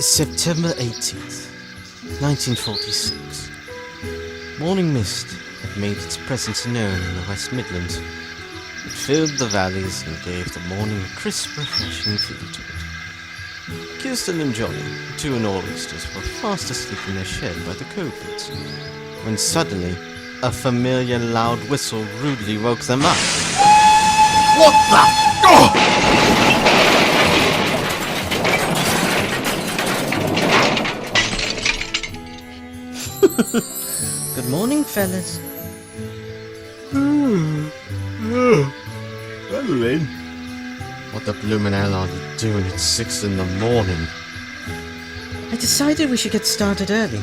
September 18th, 1946. Morning mist had made its presence known in the West Midlands. It filled the valleys and gave the morning a crisp, refreshing feel to it. Kilston and Johnny, the two nor'easters, were fast asleep in their shed by the coal pits, when suddenly a familiar loud whistle rudely woke them up. What the? Good morning, fellas. Madaline? What the bloomin' hell are you doing at 6 in the morning? I decided we should get started early.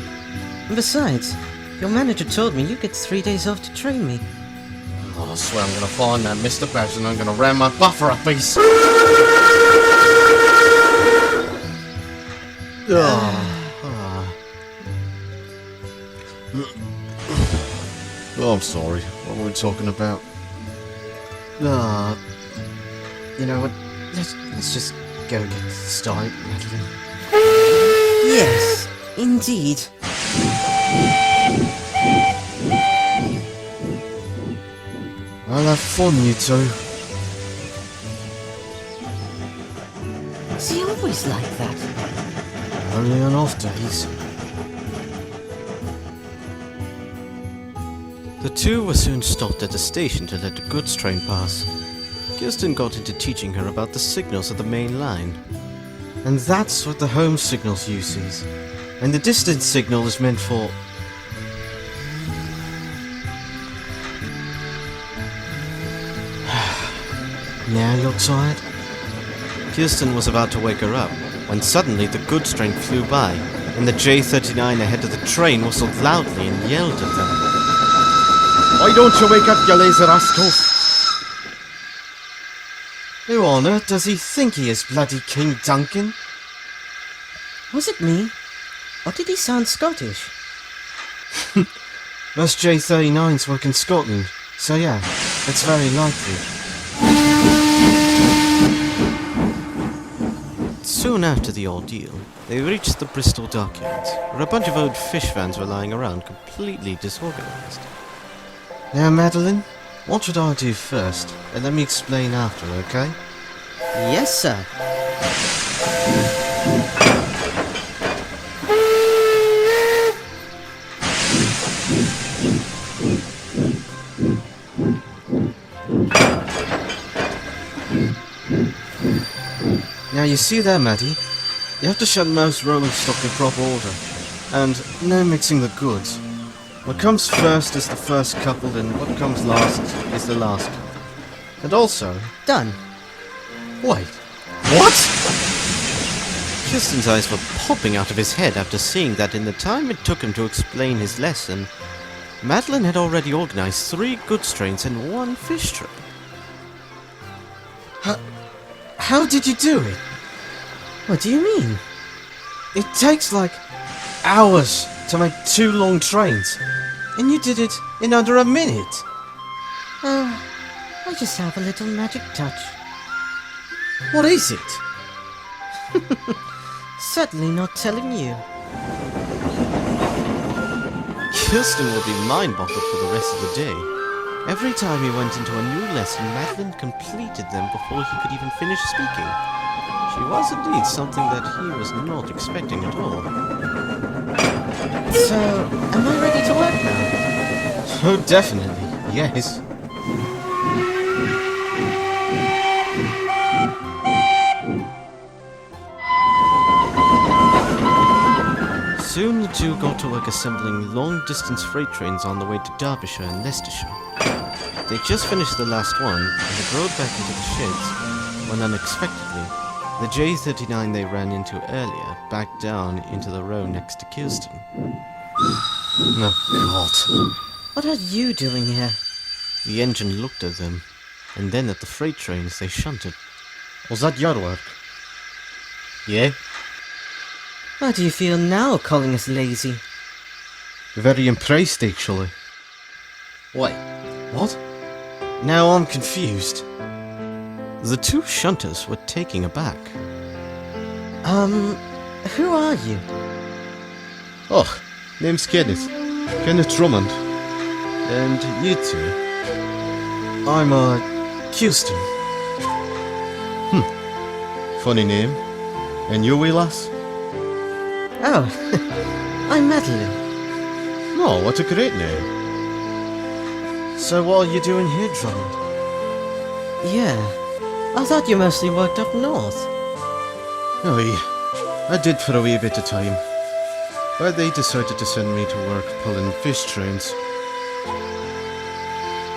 And besides, your manager told me you get 3 days off to train me. Oh, I swear I'm gonna find that Mr. Babs and I'm gonna ram my buffer up piece. Oh, I'm sorry. What were we talking about? You know what? Let's just go get started, Madaline. Yes, indeed. I'll have fun, you two. Is he always like that? Only on off days. The two were soon stopped at the station to let the goods train pass. Kilston got into teaching her about the signals of the main line. And that's what the home signals uses. And the distance signal is meant for... Now you're tired? Kilston was about to wake her up, when suddenly the goods train flew by, and the J39 ahead of the train whistled loudly and yelled at them. Why don't you wake up, you lazy rascals? Who on earth does he think he is, bloody King Duncan? Was it me? Or did he sound Scottish? Most J39s work in Scotland, so yeah, it's very likely. Soon after the ordeal, they reached the Bristol dockyards, where a bunch of old fish vans were lying around, completely disorganized. Now, Madaline, what should I do first? And let me explain after, okay? Yes, sir. Now you see there, Maddie? You have to shut most rolling stock in proper order. And no mixing the goods. What comes first is the first coupled, and what comes last is the last coupled. And also... Done. Wait. What? Kilston's eyes were popping out of his head after seeing that in the time it took him to explain his lesson, Madaline had already organized 3 goods trains and 1 fish trip. How did you do it? What do you mean? It takes like hours to make 2 long trains, and you did it in under a minute. I just have a little magic touch. What is it? Certainly not telling you. Kilston would be mind-boggled for the rest of the day. Every time he went into a new lesson, Madaline completed them before he could even finish speaking. She was indeed something that he was not expecting at all. So, am I ready to work now? Oh, definitely, yes. Soon the two got to work assembling long-distance freight trains on the way to Derbyshire and Leicestershire. They just finished the last one, and had rode back into the sheds, when unexpectedly, the J39 they ran into earlier backed down into the row next to Kilston. Oh, God. What are you doing here? The engine looked at them, and then at the freight trains they shunted. Was that your work? Yeah? How do you feel now, calling us lazy? Very impressed, actually. Wait, what? Now I'm confused. The two shunters were taken aback. Who are you? Oh, name's Kenneth. Kenneth Drummond. And you two? I'm, Kilston. Funny name. And you, wee lass? Oh, I'm Madaline. Oh, what a great name. So what are you doing here, Drummond? Yeah, I thought you mostly worked up north. Oh, I did for a wee bit of time. But they decided to send me to work pulling fish trains.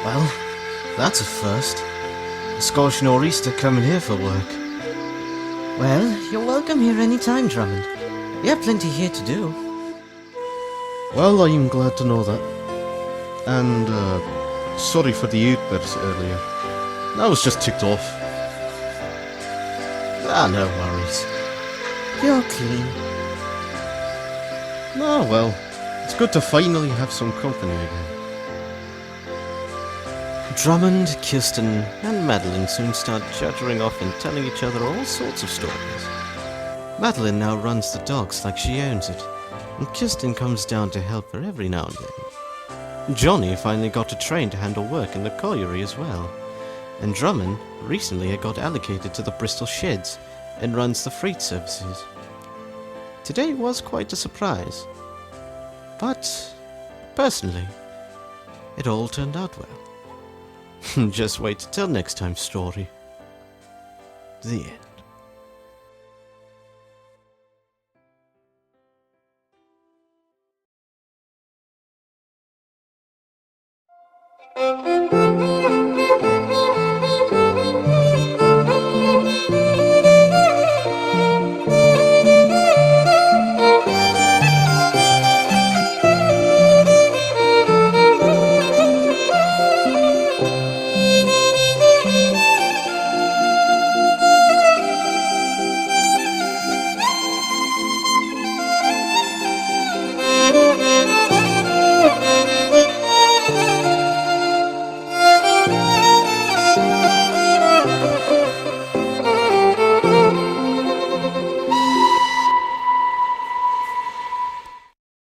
Well, that's a first. A Scottish nor'easter coming here for work. Well, you're welcome here any time, Drummond. We have plenty here to do. Well, I'm glad to know that. And, sorry for the outburst earlier. I was just ticked off. Ah, no worries. You're clean. Oh, well. It's good to finally have some company again. Drummond, Kilston, and Madaline soon start chattering off and telling each other all sorts of stories. Madaline now runs the docks like she owns it, and Kilston comes down to help her every now and then. Johnny finally got a train to handle work in the colliery as well, and Drummond recently got allocated to the Bristol sheds and runs the freight services. Today was quite a surprise, but personally, it all turned out well. Just wait till next time's story. The end.